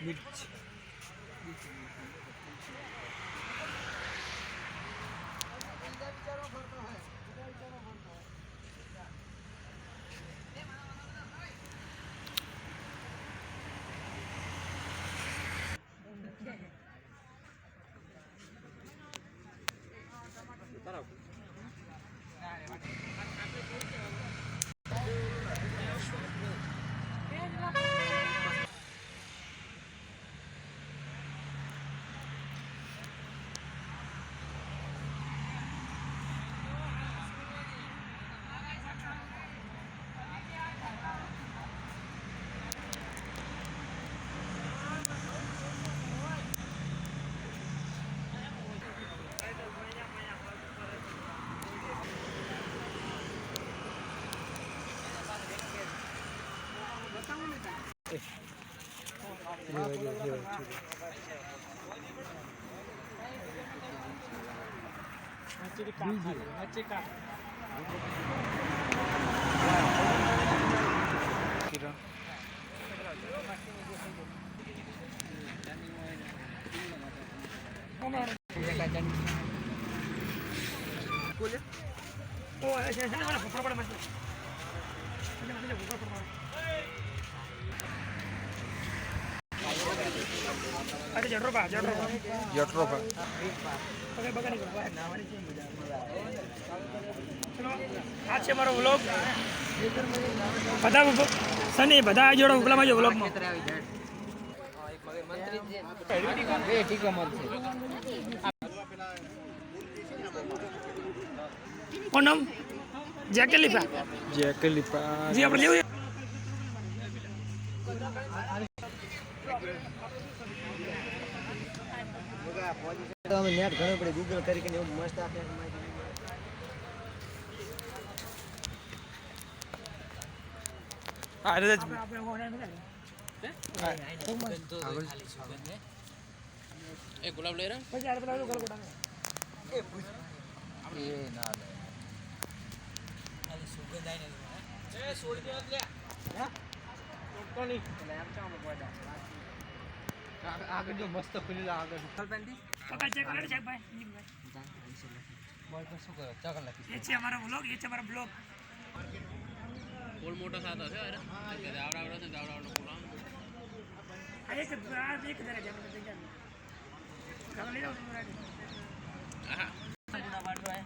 मिर्च आज हमारा व्लॉग बता सनी बता जोड़ो उगला में जो व्लॉग में कौन नाम जैकलिफा जी આપણે લેવું તો અમે નેટ ઘણો પડે ગૂગલ કરી કે મસ્ત આપે અરે એ ગુલાબ લઈ રહ્યા પછી આ પેલા ગોળ એ ના ખાલી સુગંધ આઈને એ છોડી દે લે હે ટોટલી આમ ચામ બોડા આગળ જો મસ્ત ખુલેલા આગળ કલપંતી પકા ચેક કરે છે ભાઈ બોલ પર શું કરો ચાકલ લખી ये છે हमारा व्लॉग ये છે हमारा ब्लॉग બોલ મોટો સાદો છે અરે કે આવડા છે આવડા બોલા આ એક જરા જમે તો જમે કાલે લઈ જાવ હા ગુડા વાડો હે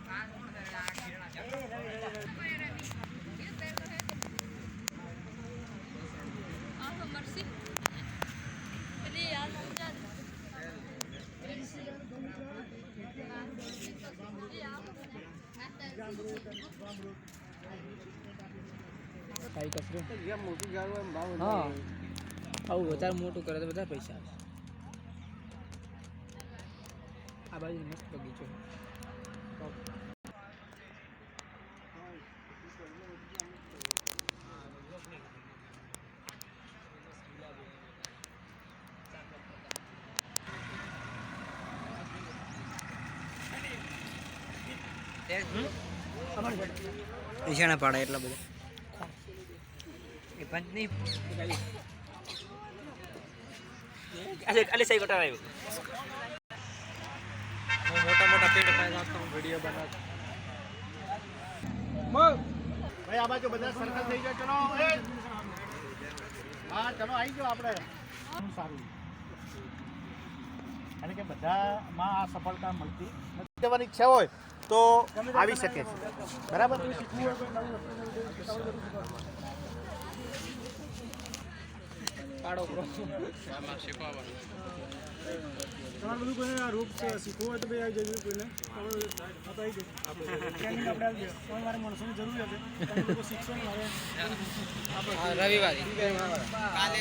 આ તો મરસી એટલે યાર સમજા કાઈ કસરો જેમ મોટું ગાળો એમ ભાવ હા આવું વધારે મોટું કરે તો વધારે પૈસા આવે આ બાજુ મસ્ત બગીચો ઈશાણા પાડા એટલા બધા એ પંચ નહીં ખાલી સહી કટાર આવ્યો મોટા મોટા પેડ પાય નાખતો વિડિયો બનાવતો ભાઈ આ બાજુ બધા સર્કલ થઈ જાય ચલો હા ચલો આવી જાઓ આપણે સારું કારણ કે બધામાં આ સફળતા મળતી નથી જવાની ઈચ્છા હોય તો આવી શકે છે બરાબર પાડો પ્રો આમાં શીખવાનું તમારે બધું કોઈને આ રૂપ શીખવું હોય તો ભાઈ આવી જજો કોઈને આવી જજો ટ્રેનિંગ આપણે આવી જાય પણ મારે માણસોની જરૂર હશે તમે લોકો શીખશો ને મારે રવિવારે કાલે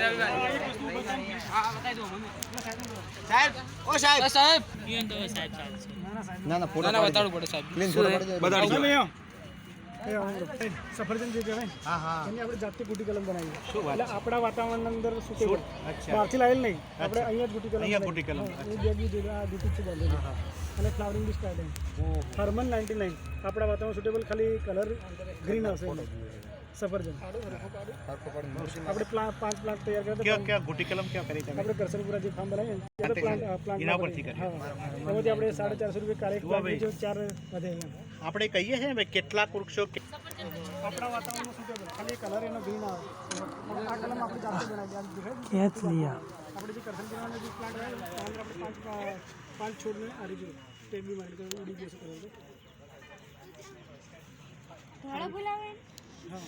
રવિવારે હા બતાવી દો સાહેબ ઓ સાહેબ સાહેબ ના ના ફોટો બતાડવું પડે સાહેબ ક્લીન ફોટો પાડી સફરજન જે કહેવાય હા હા એની આપણે જાતે ગુટી કલમ બનાવી એટલે આપણા વાતાવરણ અંદર સુટેબલ બહારથી લાવેલ નહીં આપણે અહીંયા જ ગુટી કલમ અહીંયા ગુટી કલમ. આ ગુટી છે બાંધેલી અને ફ્લાવરિંગ બી સ્ટાર્ટ હર્મન 99 આપણા વાતાવરણ સુટેબલ ખાલી કલર ગ્રીન આવશે સફરજન આપણે 5 પ્લાન્ટ તૈયાર કર્યા क्या क्या गुटी कलम क्या करी તમે આપણે કરસનપુરા જે ફાર્મ બનાવીએ ને તે પ્લાન્ટ એના પરથી કરી. હા એમાંથી આપણે 450 રૂપિયા કારેક પ્લાન્ટ જો 4 વધે અહીંયા આપણે કહીએ છીએ ને ભાઈ કેટલાક વૃક્ષો આપણા વાતાવરણમાં સુટેબલ ખાલી કલર એનો ગ્રીન આવે આ કલમ આપણે જાતે બનાવી દે ખેંચ લિયા આપણે જે કરસનપુરાનો જે પ્લાન્ટ આવે ને આપણે 5 છોડને આ રીતે ટેપ બી મારી તો ઉડી જશે કલર ધોળા બોલાવે હા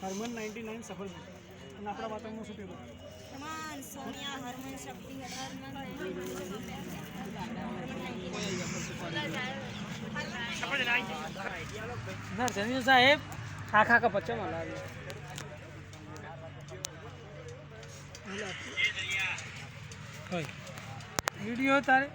હર્મન 99 સફરજન અને આપણા વાતાવરણમાં સુટેબલ તમામ સોનિયા હરમન શક્તિ ના જમીન સાહેબ ખાખા કા પચ્ચા માં લાગે વિડિયો તારે